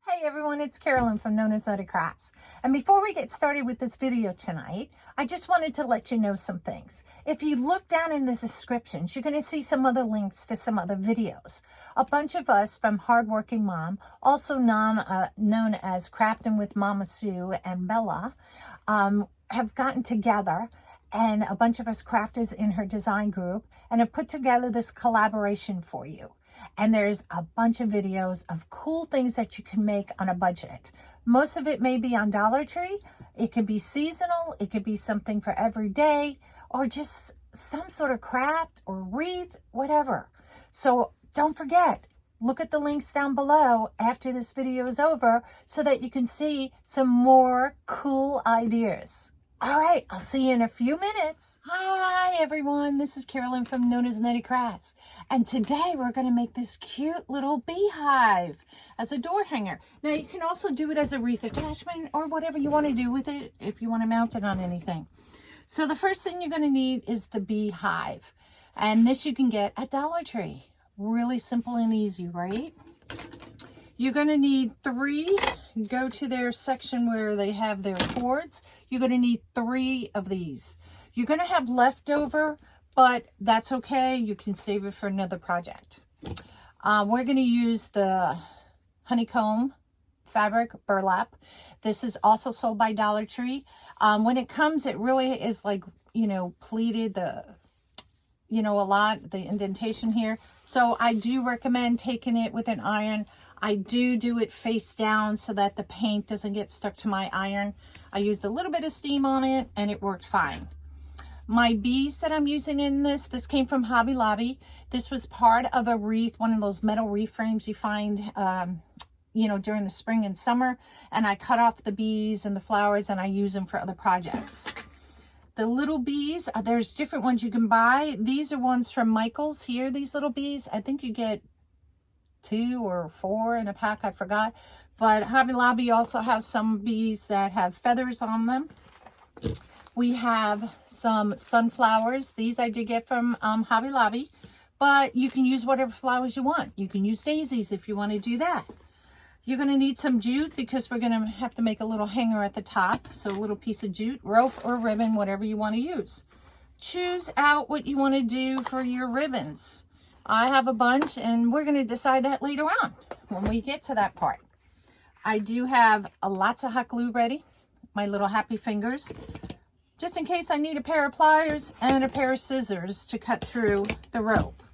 Hey everyone, it's Carolyn from Known as Nutty Crafts. And before we get started with this video tonight, I just wanted to let you know some things. If you look down in the descriptions, you're going to see some other links to some other videos. A bunch of us from Hardworking Mom, also known as Crafting with Mama Sue and Bella, have gotten together, and a bunch of us crafters in her design group, and have put together this collaboration for you. And there's a bunch of videos of cool things that you can make on a budget. Most of it may be on Dollar Tree. It could be seasonal. It could be something for every day, or just some sort of craft or wreath, whatever. So don't forget, look at the links down below after this video is over so that you can see some more cool ideas. All right, I'll see you in a few minutes. Hi, everyone. This is Carolyn from Known as Nutty Crafts. And today we're going to make this cute little beehive as a door hanger. Now, you can also do it as a wreath attachment or whatever you want to do with it if you want to mount it on anything. So the first thing you're going to need is the beehive. And this you can get at Dollar Tree. Really simple and easy, right? You're going to need 3. Go to their section where they have their cords. You're going to need 3 of these. You're going to have leftover, but that's okay. You can save it for another project. We're going to use the honeycomb fabric burlap. This is also sold by Dollar Tree. When it comes, it really is like, pleated, a lot, the indentation here. So I do recommend taking it with an iron. I do it face down so that the paint doesn't get stuck to my iron. I used a little bit of steam on it and it worked fine. My bees that I'm using in this came from Hobby Lobby. This was part of a wreath, one of those metal wreath frames you find, during the spring and summer. And I cut off the bees and the flowers and I use them for other projects. The little bees, there's different ones you can buy. These are ones from Micheals here, these little bees. I think you get 2 or 4 in a pack, I forgot. But Hobby Lobby also has some bees that have feathers on them. We have some sunflowers. These I did get from Hobby Lobby. But you can use whatever flowers you want. You can use daisies if you want to do that. You're going to need some jute because we're going to have to make a little hanger at the top. So a little piece of jute, rope or ribbon, whatever you want to use. Choose out what you want to do for your ribbons. I have a bunch and we're going to decide that later on when we get to that part. I do have lots of hot glue ready, my little happy fingers, just in case I need a pair of pliers and a pair of scissors to cut through the rope.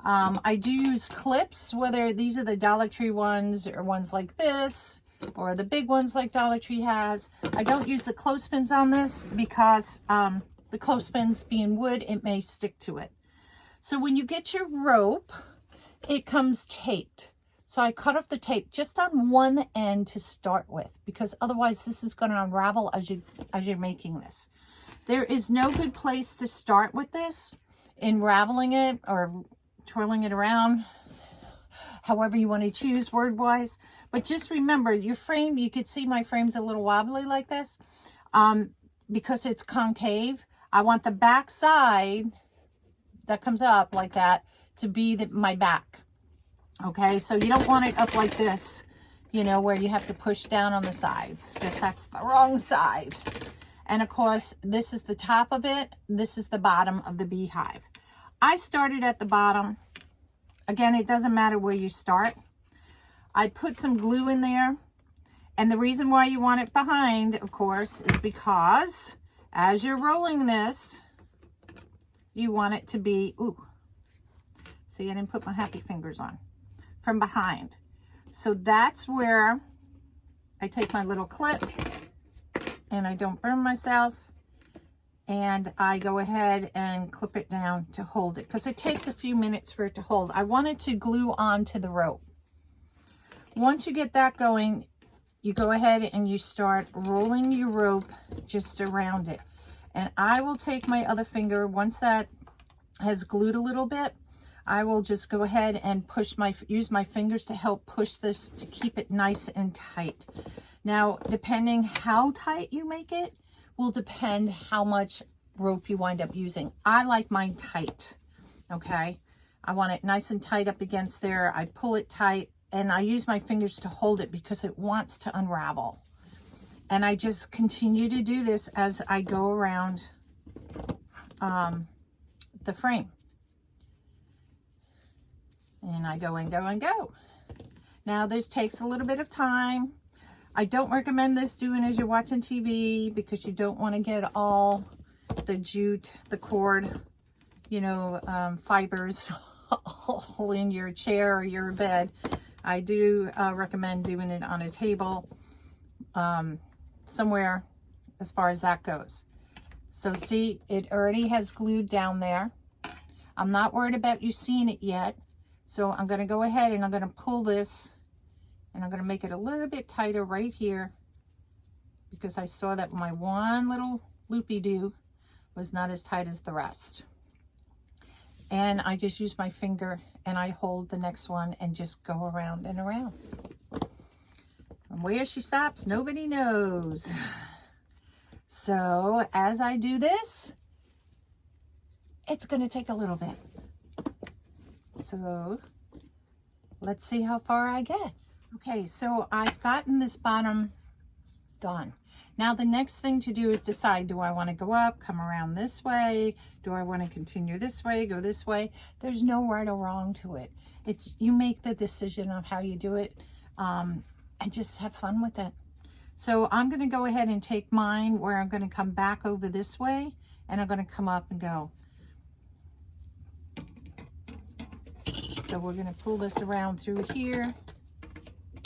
I do use clips, whether these are the Dollar Tree ones or ones like this, or the big ones like Dollar Tree has. I don't use the clothespins on this because the clothespins being wood, it may stick to it. So when you get your rope, it comes taped. So I cut off the tape just on one end to start with, because otherwise this is going to unravel as you're making this. There is no good place to start with this in raveling it or twirling it around, however you want to choose word-wise. But just remember, your frame, you can see my frame's a little wobbly like this because it's concave. I want the back side that comes up like that to be my back. Okay, so you don't want it up like this, where you have to push down on the sides, because that's the wrong side. And of course, this is the top of it. This is the bottom of the beehive. I started at the bottom. Again, it doesn't matter where you start. I put some glue in there. And the reason why you want it behind, of course, is because as you're rolling this, you want it to be, see, I didn't put my happy fingers on, from behind. So that's where I take my little clip and I don't burn myself. And I go ahead and clip it down to hold it, because it takes a few minutes for it to hold. I want it to glue onto the rope. Once you get that going, you go ahead and you start rolling your rope just around it. And I will take my other finger, once that has glued a little bit, I will just go ahead and use my fingers to help push this to keep it nice and tight. Now, depending how tight you make it, will depend how much rope you wind up using. I like mine tight, okay? I want it nice and tight up against there. I pull it tight and I use my fingers to hold it because it wants to unravel. And I just continue to do this as I go around the frame. And I go and go and go. Now this takes a little bit of time. I don't recommend this doing as you're watching TV because you don't want to get all the jute, the cord, you know, fibers all in your chair or your bed. I do recommend doing it on a table somewhere as far as that goes. So see, it already has glued down there. I'm not worried about you seeing it yet. So I'm going to go ahead and I'm going to pull this and I'm going to make it a little bit tighter right here because I saw that my one little loopy-doo was not as tight as the rest. And I just use my finger and I hold the next one and just go around and around. And where she stops, nobody knows. So as I do this, it's going to take a little bit. So let's see how far I get. Okay, so I've gotten this bottom done. Now the next thing to do is decide, do I want to go up, come around this way? Do I want to continue this way, go this way? There's no right or wrong to it. It's, you make the decision of how you do it and just have fun with it. So I'm going to go ahead and take mine where I'm going to come back over this way and I'm going to come up and go. So we're going to pull this around through here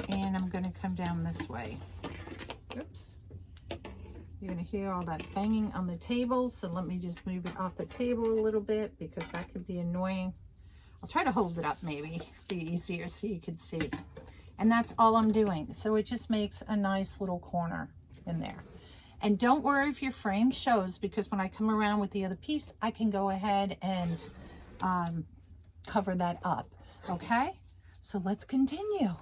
and I'm going to come down this way. Oops. You're going to hear all that banging on the table. So let me just move it off the table a little bit because that could be annoying. I'll try to hold it up maybe, be easier so you can see. And that's all I'm doing. So it just makes a nice little corner in there. And don't worry if your frame shows because when I come around with the other piece, I can go ahead and cover that up. Okay, so let's continue.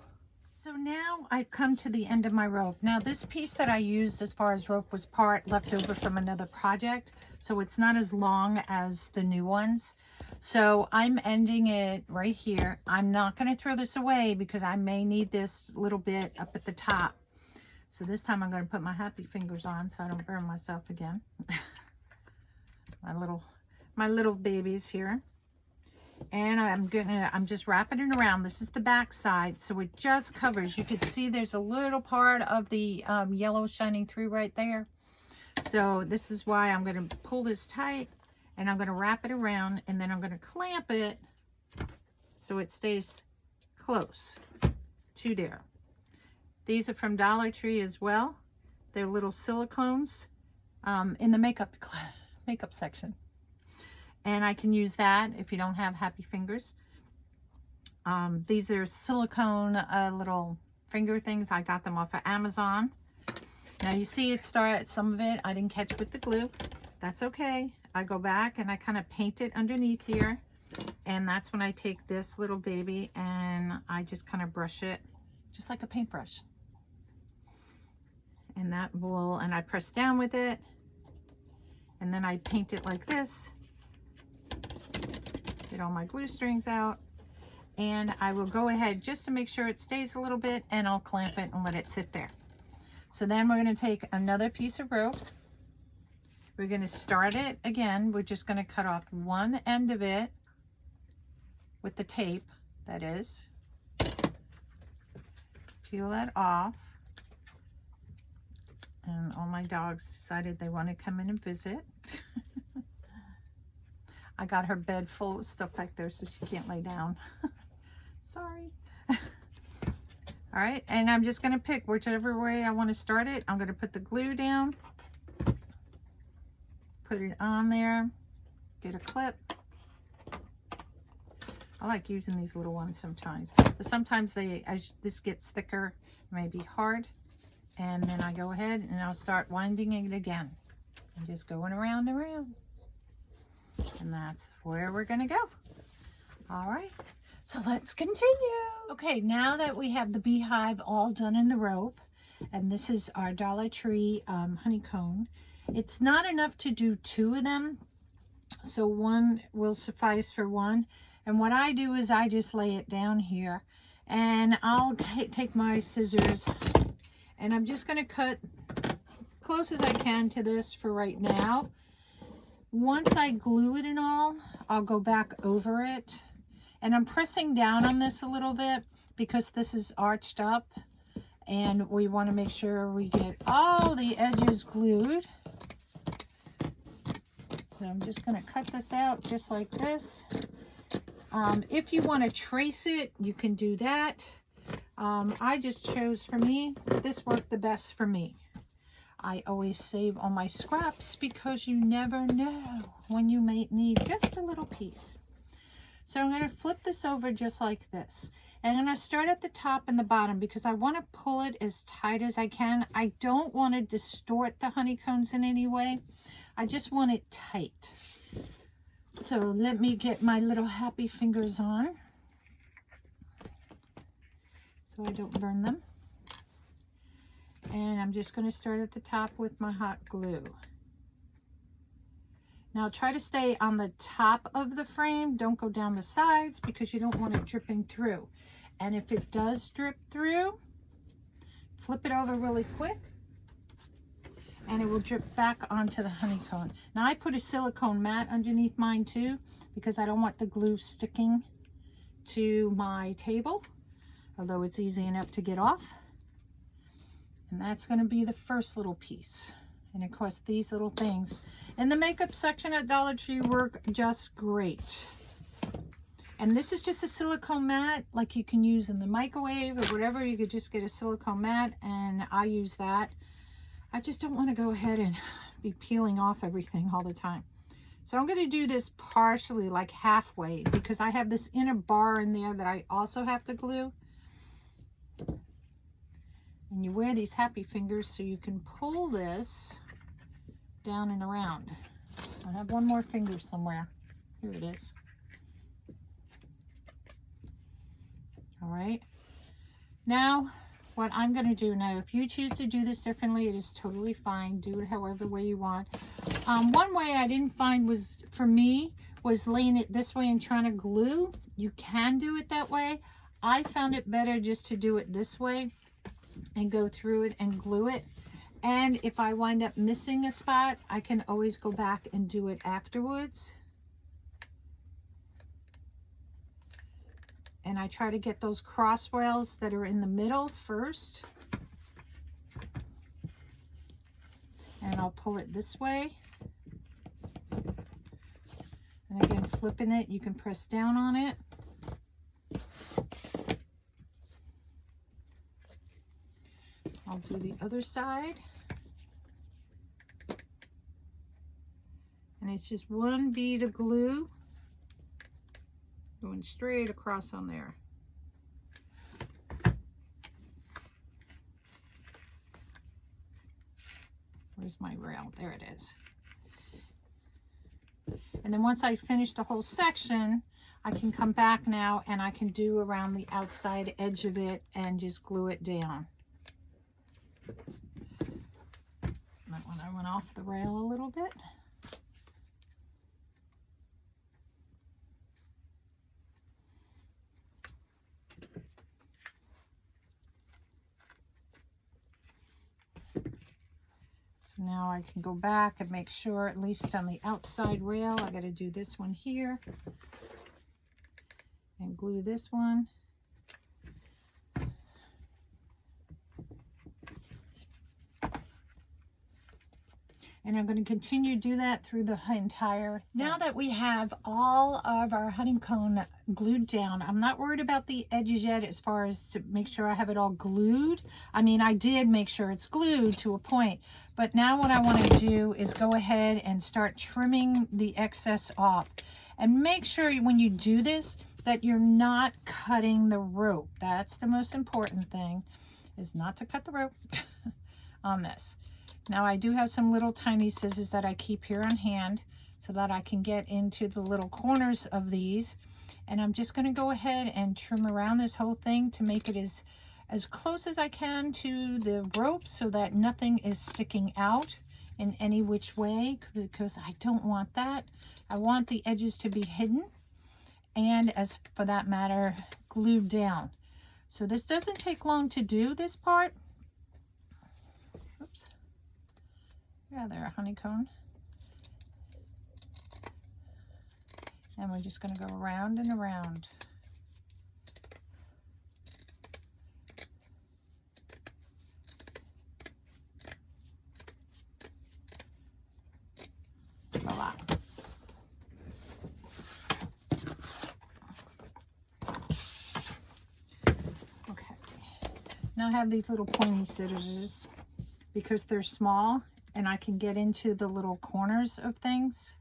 So now I've come to the end of my rope. Now this piece that I used as far as rope was part left over from another project. So it's not as long as the new ones. So I'm ending it right here. I'm not going to throw this away because I may need this little bit up at the top. So this time I'm going to put my happy fingers on so I don't burn myself again. my little babies here. And I'm just wrapping it around. This is the back side, so it just covers. You can see there's a little part of the yellow shining through right there. So this is why I'm going to pull this tight and I'm going to wrap it around and then I'm going to clamp it so it stays close to there. These are from Dollar Tree as well. They're little silicones in the makeup section. And I can use that if you don't have happy fingers. These are silicone little finger things. I got them off of Amazon. Now you see it started, some of it I didn't catch with the glue. That's okay. I go back and I kind of paint it underneath here. And that's when I take this little baby and I just kind of brush it just like a paintbrush. And that will, and I press down with it. And then I paint it like this. Get all my glue strings out and I will go ahead just to make sure it stays a little bit and I'll clamp it and let it sit there. So then we're going to take another piece of rope. We're going to start it again. We're just going to cut off one end of it with the tape, that is. Peel that off. And all my dogs decided they want to come in and visit. I got her bed full of stuff back there so she can't lay down. Sorry. All right, and I'm just going to pick whichever way I want to start it. I'm going to put the glue down, put it on there, get a clip. I like using these little ones sometimes, but sometimes as this gets thicker, it may be hard. And then I go ahead and I'll start winding it again and just going around and around. And that's where we're going to go. All right, so let's continue. Okay, now that we have the beehive all done in the rope, and this is our Dollar Tree honeycomb, it's not enough to do 2 of them, so one will suffice for one. And what I do is I just lay it down here And I'll take my scissors and I'm just going to cut close as I can to this for right now. Once I glue it and all, I'll go back over it. And I'm pressing down on this a little bit because this is arched up. And we want to make sure we get all the edges glued. So I'm just going to cut this out just like this. If you want to trace it, you can do that. I just chose, for me, this worked the best for me. I always save all my scraps because you never know when you may need just a little piece. So I'm going to flip this over just like this. And I'm going to start at the top and the bottom because I want to pull it as tight as I can. I don't want to distort the honeycombs in any way. I just want it tight. So let me get my little happy fingers on so I don't burn them. And I'm just going to start at the top with my hot glue. Now try to stay on the top of the frame. Don't go down the sides because you don't want it dripping through. And if it does drip through, flip it over really quick and it will drip back onto the honeycomb. Now I put a silicone mat underneath mine too because I don't want the glue sticking to my table, although it's easy enough to get off. And that's going to be the first little piece. And of course these little things in the makeup section at Dollar Tree work just great. And this is just a silicone mat like you can use in the microwave or whatever. You could just get a silicone mat and I use that. I just don't want to go ahead and be peeling off everything all the time. So I'm going to do this partially, like halfway, because I have this inner bar in there that I also have to glue. And you wear these happy fingers so you can pull this down and around. I have one more finger somewhere. Here it is. All right. Now, what I'm going to do now, if you choose to do this differently, it is totally fine. Do it however way you want. One way I didn't find was, for me, was laying it this way and trying to glue. You can do it that way. I found it better just to do it this way and go through it and glue it. And if I wind up missing a spot, I can always go back and do it afterwards. And I try to get those cross rails that are in the middle first. And I'll pull it this way. And again, flipping it, you can press down on it. I'll do the other side. And it's just one bead of glue going straight across on there. Where's my rail? There it is. And then once I finish the whole section, I can come back now and I can do around the outside edge of it and just glue it down. That one I went off the rail a little bit. So now I can go back and make sure, at least on the outside rail, I got to do this one here and glue this one. And I'm going to continue to do that through the entire thing. Now that we have all of our honeycomb glued down, I'm not worried about the edges yet as far as to make sure I have it all glued. I mean, I did make sure it's glued to a point, but now what I want to do is go ahead and start trimming the excess off. And make sure when you do this that you're not cutting the rope. That's the most important thing, is not to cut the rope on this. Now I do have some little tiny scissors that I keep here on hand so that I can get into the little corners of these. And I'm just going to go ahead and trim around this whole thing to make it as close as I can to the rope so that nothing is sticking out in any which way, because I don't want that. I want the edges to be hidden and, as for that matter, glued down. So this doesn't take long to do, this part. Oops. Yeah, there, honeycomb. And we're just going to go around and around. Voila. Okay. Now I have these little pointy scissors because they're small and I can get into the little corners of things.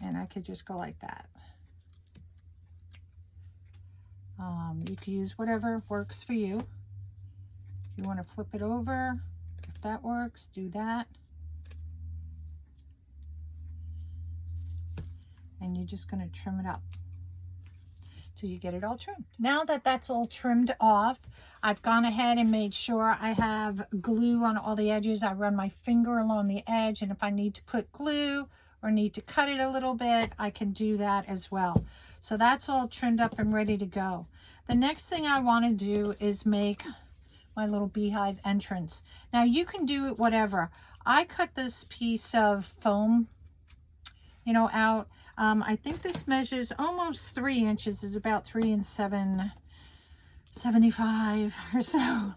And I could just go like that. You can use whatever works for you. If you want to flip it over, if that works, do that. And you're just going to trim it up till you get it all trimmed. Now that that's all trimmed off, I've gone ahead and made sure I have glue on all the edges. I run my finger along the edge, and if I need to put glue or need to cut it a little bit, I can do that as well. So that's all trimmed up and ready to go. The next thing I want to do is make my little beehive entrance. Now you can do it whatever. I cut this piece of foam, you know, out. I think this measures almost 3 inches. It's about 3 and 7.75 or so.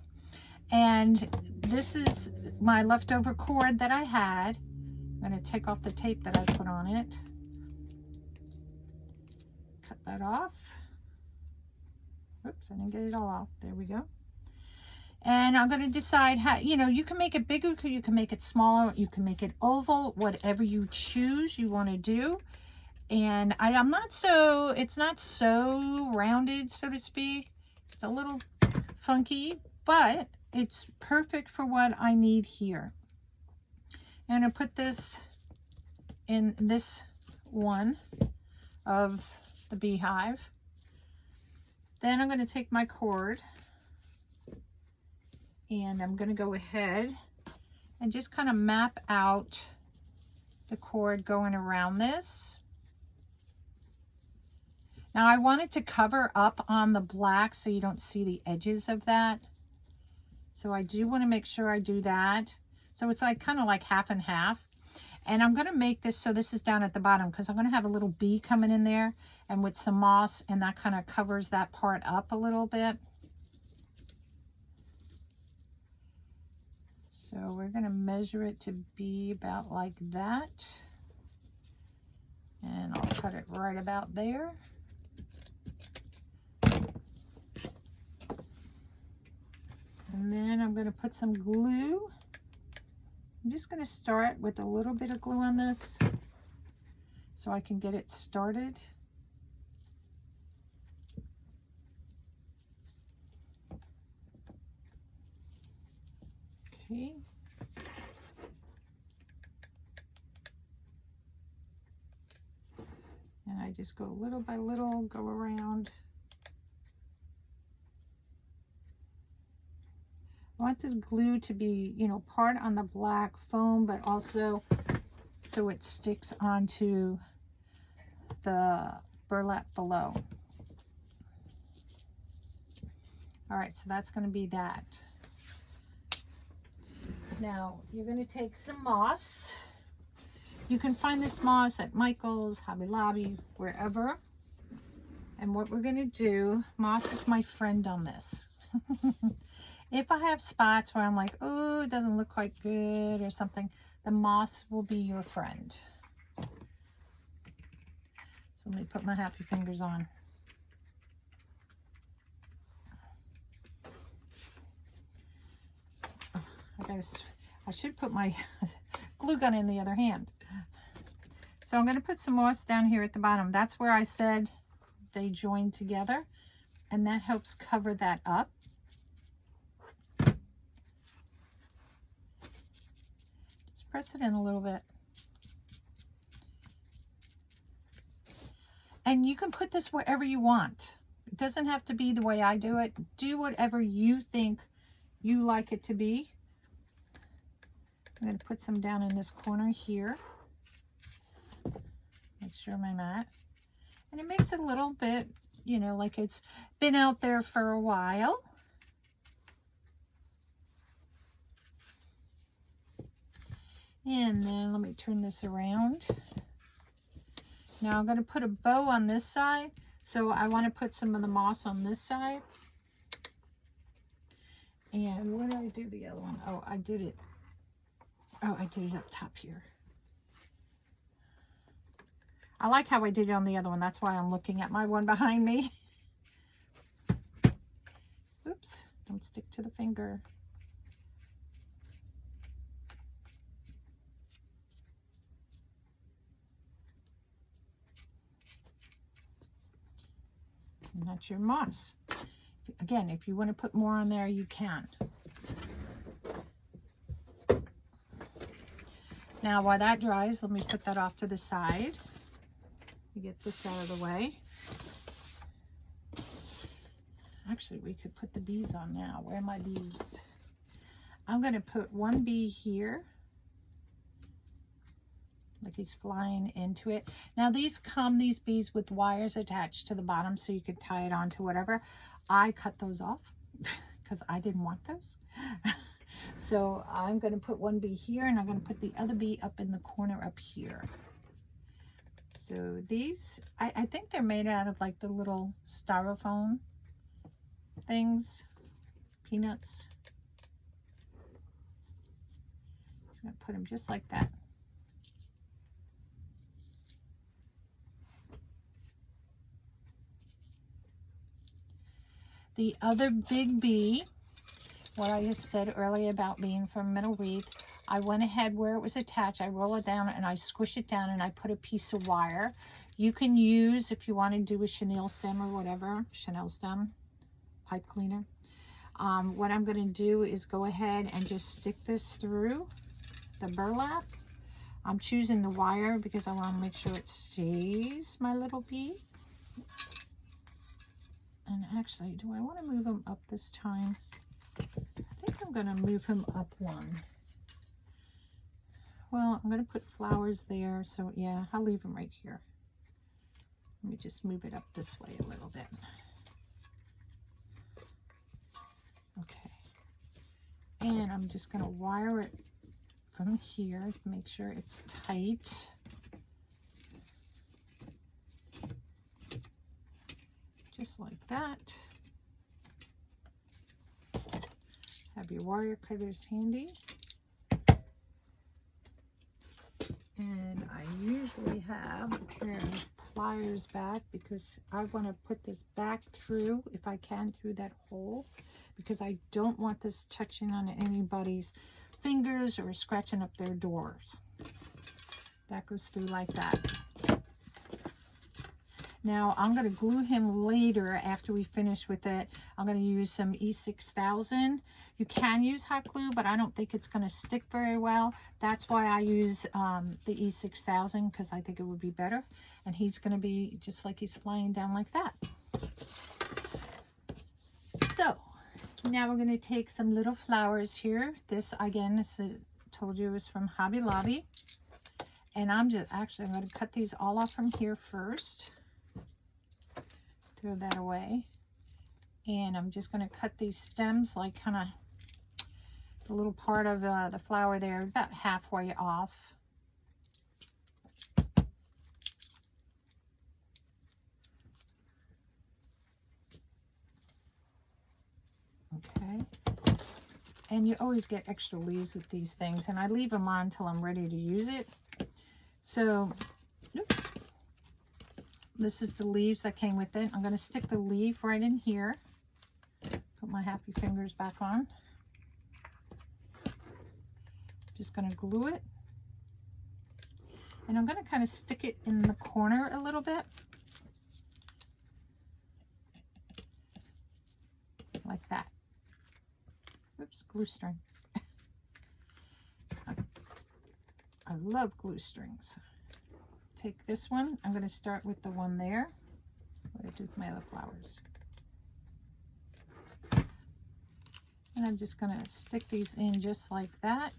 And this is my leftover cord that I had. I'm going to take off the tape that I put on it. Cut that off. Oops, I didn't get it all off. There we go. And I'm going to decide how, you know, you can make it bigger, you can make it smaller, you can make it oval, whatever you choose you want to do. And I'm not so, it's not so rounded, so to speak. It's a little funky, but it's perfect for what I need here. I'm going to put this in this one of the beehive. Then I'm going to take my cord and I'm going to go ahead and just kind of map out the cord going around this. Now I want it to cover up on the black so you don't see the edges of that. So I do want to make sure I do that. So it's like kind of like half and half. And I'm going to make this so this is down at the bottom because I'm going to have a little bee coming in there and with some moss, and that kind of covers that part up a little bit. So we're going to measure it to be about like that. And I'll cut it right about there. And then I'm going to put some glue. I'm just going to start with a little bit of glue on this so I can get it started. Okay. And I just go little by little, go around. I want the glue to be, you know, part on the black foam, but also so it sticks onto the burlap below. All right, so that's going to be that. Now, you're going to take some moss. You can find this moss at Micheals, Hobby Lobby, wherever. And what we're going to do, moss is my friend on this. If I have spots where I'm like, oh, it doesn't look quite good or something, the moss will be your friend. So let me put my happy fingers on. I should put my glue gun in the other hand. So I'm going to put some moss down here at the bottom. That's where I said they join together, and that helps cover that up. Just press it in a little bit. And you can put this wherever you want. It doesn't have to be the way I do it. Do whatever you think you like it to be. I'm going to put some down in this corner here. Make sure my mat. And it makes it a little bit you know, like it's been out there for a while. And then let me turn this around. Now I'm going to put a bow on this side. So I want to put some of the moss on this side. And where did I do the other one? Oh, I did it. Oh, I did it up top here. I like how I did it on the other one. That's why I'm looking at my one behind me. Oops, don't stick to the finger. And that's your moss. Again, if you want to put more on there, you can. Now, while that dries, let me put that off to the side. Get this out of the way. Actually, we could put the bees on now. Where are my bees? I'm going to put one bee here. Like he's flying into it. Now these bees with wires attached to the bottom so you could tie it onto whatever. I cut those off because I didn't want those. So I'm going to put one bee here, and I'm going to put the other bee up in the corner up here. So these, I think they're made out of like the little styrofoam things, peanuts. Just going to put them just like that. The other big bee, what I just said earlier about being from Middle Wreath, I went ahead where it was attached, I roll it down and I squish it down and I put a piece of wire. You can use, if you want to do a chenille stem or whatever, chenille stem, pipe cleaner. What I'm going to do is go ahead and just stick this through the burlap. I'm choosing the wire because I want to make sure it stays my little bee. And actually, do I want to move him up this time? I think I'm going to move him up one. Well, I'm going to put flowers there. So yeah, I'll leave him right here. Let me just move it up this way a little bit. Okay. And I'm just going to wire it from here to make sure it's tight. Just like that. Have your wire cutters handy. And I usually have a pair of pliers back because I want to put this back through, if I can, through that hole, because I don't want this touching on anybody's fingers or scratching up their doors. That goes through like that. Now I'm going to glue him later after we finish with it. I'm going to use some E6000. You can use hot glue, but I don't think it's going to stick very well. That's why I use the E6000, because I think it would be better. And he's going to be just like he's flying down like that. So now we're going to take some little flowers here. This, again, this is, told you, is from Hobby Lobby. And I'm going to cut these all off from here first. Throw that away, and I'm just going to cut these stems, like kind of the little part of the flower there, about halfway off. Okay, and you always get extra leaves with these things, and I leave them on until I'm ready to use it. So, oops. This is the leaves that came with it. I'm going to stick the leaf right in here. Put my happy fingers back on. Just going to glue it. And I'm going to kind of stick it in the corner a little bit. Like that. Oops, glue string. I love glue strings. Take this one. I'm going to start with the one there. What do I do with my other flowers? And I'm just going to stick these in just like that.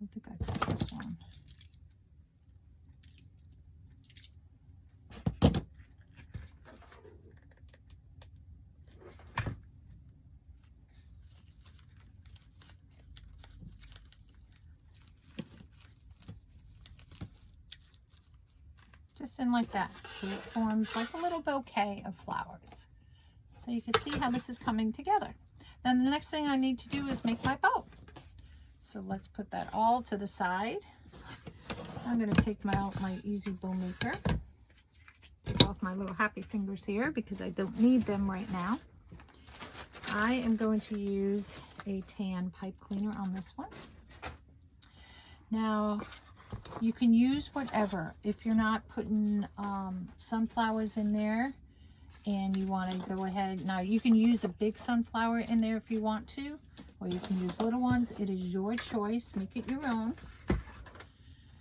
I think I cut this one. just in like that. So it forms like a little bouquet of flowers. So you can see how this is coming together. Then the next thing I need to do is make my bow. So let's put that all to the side. I'm going to take my easy bow maker. Take off my little happy fingers here because I don't need them right now. I am going to use a tan pipe cleaner on this one. Now, you can use whatever. If you're not putting sunflowers in there and you want to go ahead, now you can use a big sunflower in there if you want to, or you can use little ones. It is your choice. Make it your own.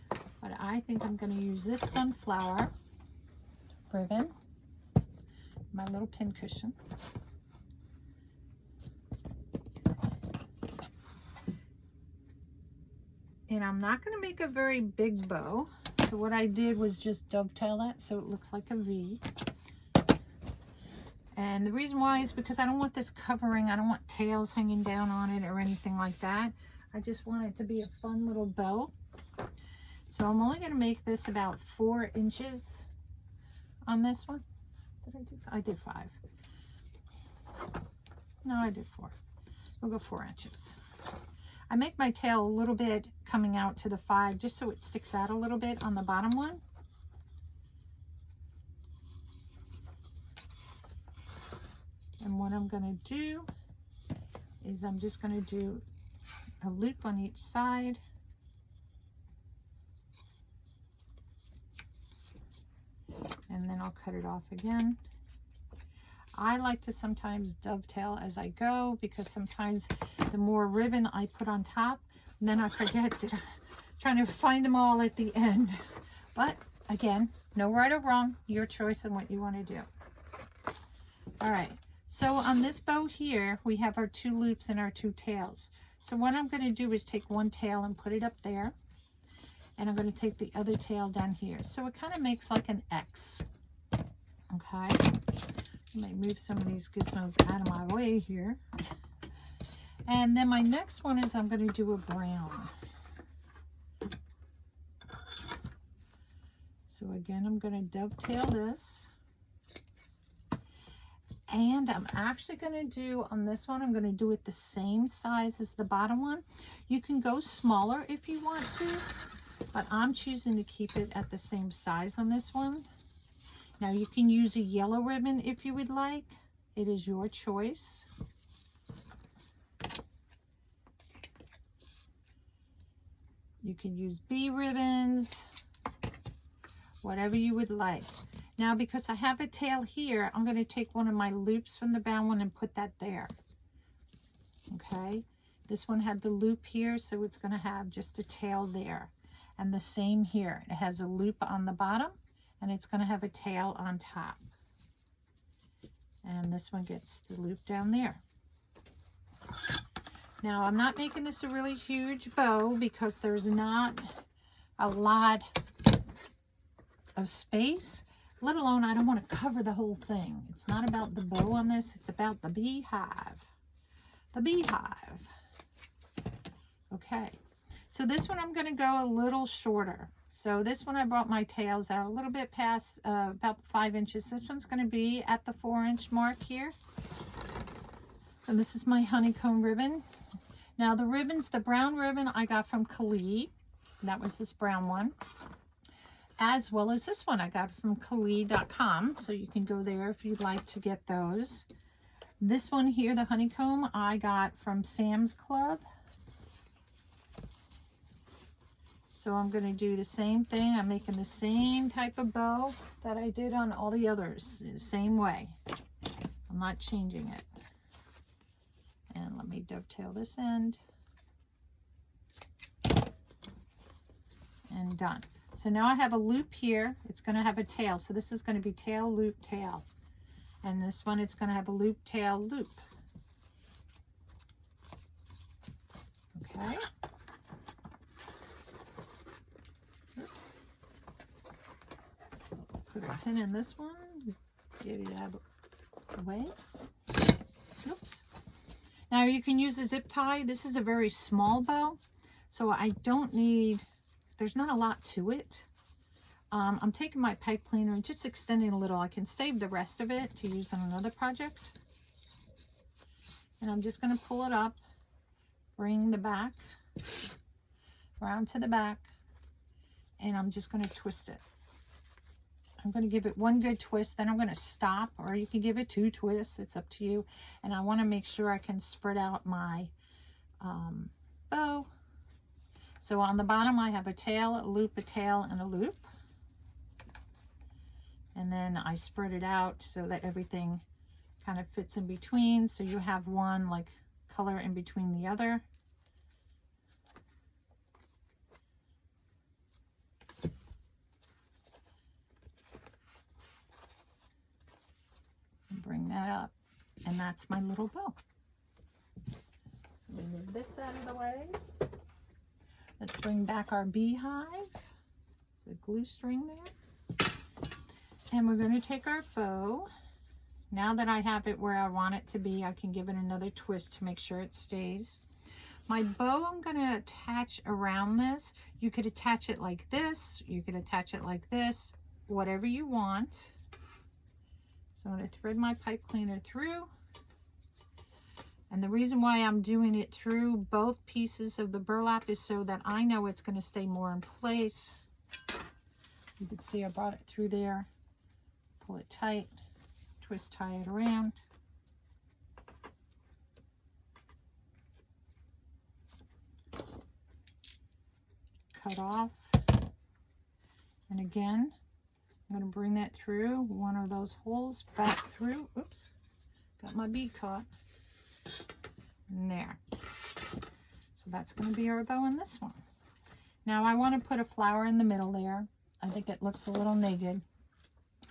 But I think I'm going to use this sunflower ribbon, my little pin cushion. And I'm not going to make a very big bow. So what I did was just dovetail that so it looks like a V. And the reason why is because I don't want this covering. I don't want tails hanging down on it or anything like that. I just want it to be a fun little bow. So I'm only going to make this about 4 inches on this one. Did I do? I did 5. No, I did 4. We'll go 4 inches. I make my tail a little bit coming out to the 5 just so it sticks out a little bit on the bottom one. And what I'm going to do is I'm just going to do a loop on each side. And then I'll cut it off again. I like to sometimes dovetail as I go because sometimes the more ribbon I put on top, and then I forget trying to find them all at the end. But again, no right or wrong, your choice on what you want to do. All right, so on this bow here, we have our 2 loops and our 2 tails. So what I'm going to do is take one tail and put it up there. And I'm going to take the other tail down here. So it kind of makes like an X. Okay. Let me move some of these gizmos out of my way here. And then my next one is I'm going to do a brown. So again, I'm going to dovetail this. And I'm actually going to do on this one, I'm going to do it the same size as the bottom one. You can go smaller if you want to, but I'm choosing to keep it at the same size on this one. Now you can use a yellow ribbon if you would like. It is your choice. You can use bee ribbons, whatever you would like. Now because I have a tail here, I'm going to take one of my loops from the brown one and put that there. Okay, this one had the loop here, so it's going to have just a tail there. And the same here, it has a loop on the bottom and it's going to have a tail on top. And this one gets the loop down there. Now I'm not making this a really huge bow because there's not a lot of space, let alone I don't want to cover the whole thing. It's not about the bow on this, it's about the beehive. The beehive. Okay, so this one I'm going to go a little shorter. So this one I brought my tails out a little bit past about 5 inches. This one's going to be at the 4-inch mark here. And this is my honeycomb ribbon. Now the ribbons, the brown ribbon I got from Carolynne. That was this brown one. As well as this one I got from Carolynne.com. So you can go there if you'd like to get those. This one here, the honeycomb, I got from Sam's Club. So I'm going to do the same thing. I'm making the same type of bow that I did on all the others. The same way. I'm not changing it. And let me dovetail this end. And done. So now I have a loop here. It's going to have a tail. So this is going to be tail, loop, tail. And this one, it's going to have a loop, tail, loop. Okay. Oops. So put a pin in this one. Get it out of the way. Oops. Now you can use a zip tie. This is a very small bow. So I don't need, there's not a lot to it. I'm taking my pipe cleaner and just extending a little. I can save the rest of it to use on another project. And I'm just going to pull it up, bring the back around to the back, and I'm just going to twist it. I'm going to give it one good twist, then I'm going to stop, or you can give it 2 twists. It's up to you. And I want to make sure I can spread out my bow. So on the bottom I have a tail, a loop, a tail, and a loop. And then I spread it out so that everything kind of fits in between. So you have one like color in between the other. And bring that up. And that's my little bow. So we move this out of the way. Let's bring back our beehive. There's a glue string there. And we're going to take our bow. Now that I have it where I want it to be, I can give it another twist to make sure it stays. My bow, I'm going to attach around this. You could attach it like this. You could attach it like this. Whatever you want. So I'm going to thread my pipe cleaner through. And the reason why I'm doing it through both pieces of the burlap is so that I know it's going to stay more in place. You can see I brought it through there. Pull it tight, twist, tie it around. Cut off. And again, I'm going to bring that through one of those holes back through. Oops, got my bead caught. And there. So that's going to be our bow in this one. Now I want to put a flower in the middle there. I think it looks a little naked.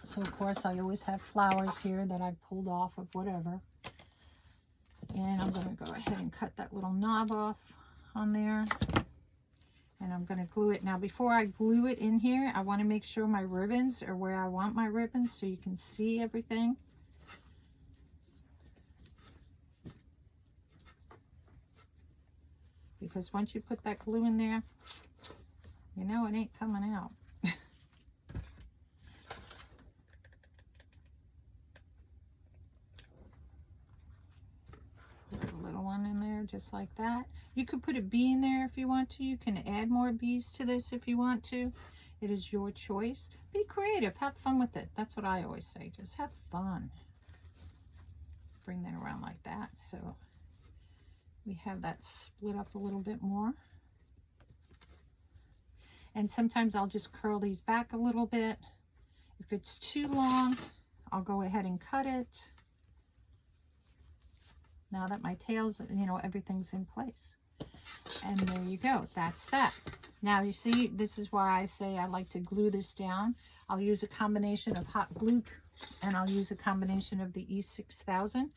So of course I always have flowers here that I've pulled off of whatever. And I'm going to go ahead and cut that little knob off on there. And I'm going to glue it. Now before I glue it in here, I want to make sure my ribbons are where I want my ribbons so you can see everything. Because once you put that glue in there, you know it ain't coming out. Put a little one in there just like that. You could put a bee in there if you want to. You can add more bees to this if you want to. It is your choice. Be creative. Have fun with it. That's what I always say. Just have fun. Bring that around like that. So we have that split up a little bit more. And sometimes I'll just curl these back a little bit. If it's too long, I'll go ahead and cut it. Now that my tails, you know, everything's in place. And there you go. That's that. Now you see, this is why I say I like to glue this down. I'll use a combination of hot glue and I'll use a combination of the E6000.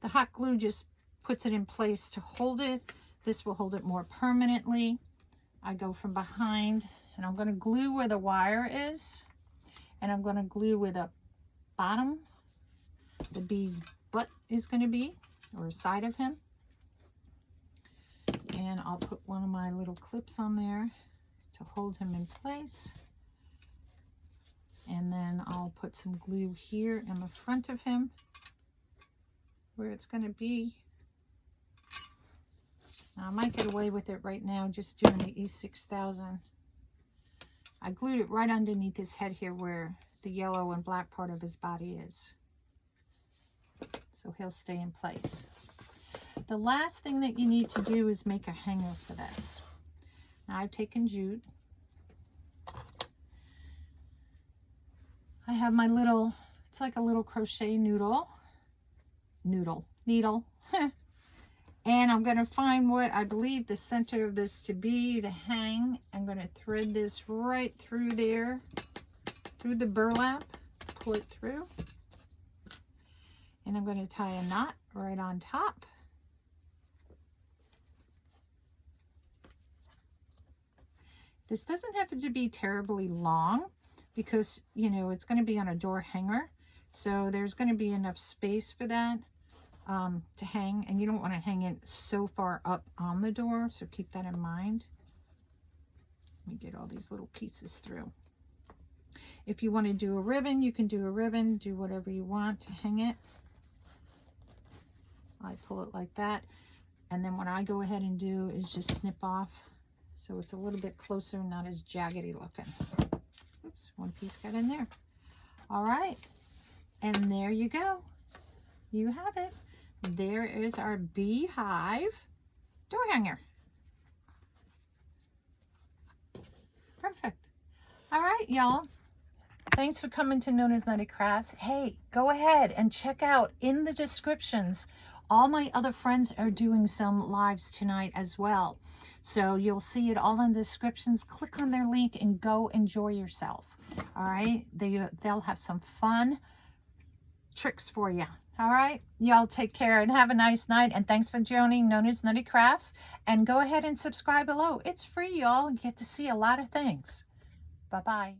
The hot glue just puts it in place to hold it. This will hold it more permanently. I go from behind and I'm going to glue where the wire is, and I'm going to glue where the bottom, the bee's butt is going to be, or side of him. And I'll put one of my little clips on there to hold him in place. And then I'll put some glue here in the front of him where it's going to be. Now, I might get away with it right now just doing the E6000. I glued it right underneath his head here where the yellow and black part of his body is. So he'll stay in place. The last thing that you need to do is make a hanger for this. Now I've taken jute. I have my little, it's like a little crochet needle. And I'm going to find what I believe the center of this to be to hang. I'm going to thread this right through there, through the burlap, pull it through. And I'm going to tie a knot right on top. This doesn't have to be terribly long because, you know, it's going to be on a door hanger. So there's going to be enough space for that. To hang, and you don't want to hang it so far up on the door, so keep that in mind. Let me get all these little pieces through. If you want to do a ribbon, you can do a ribbon, do whatever you want to hang it. I pull it like that. And then what I go ahead and do is just snip off so it's a little bit closer, not as jaggedy looking. Oops, one piece got in there. All right, and there you go. You have it. There is our beehive door hanger. Perfect. All right, y'all. Thanks for coming to Known as Nutty Crafts. Hey, go ahead and check out in the descriptions. All my other friends are doing some lives tonight as well. So you'll see it all in the descriptions. Click on their link and go enjoy yourself. All right. They'll have some fun tricks for you. All right. Y'all take care and have a nice night. And thanks for joining Known as Nutty Crafts. And go ahead and subscribe below. It's free, y'all. You get to see a lot of things. Bye-bye.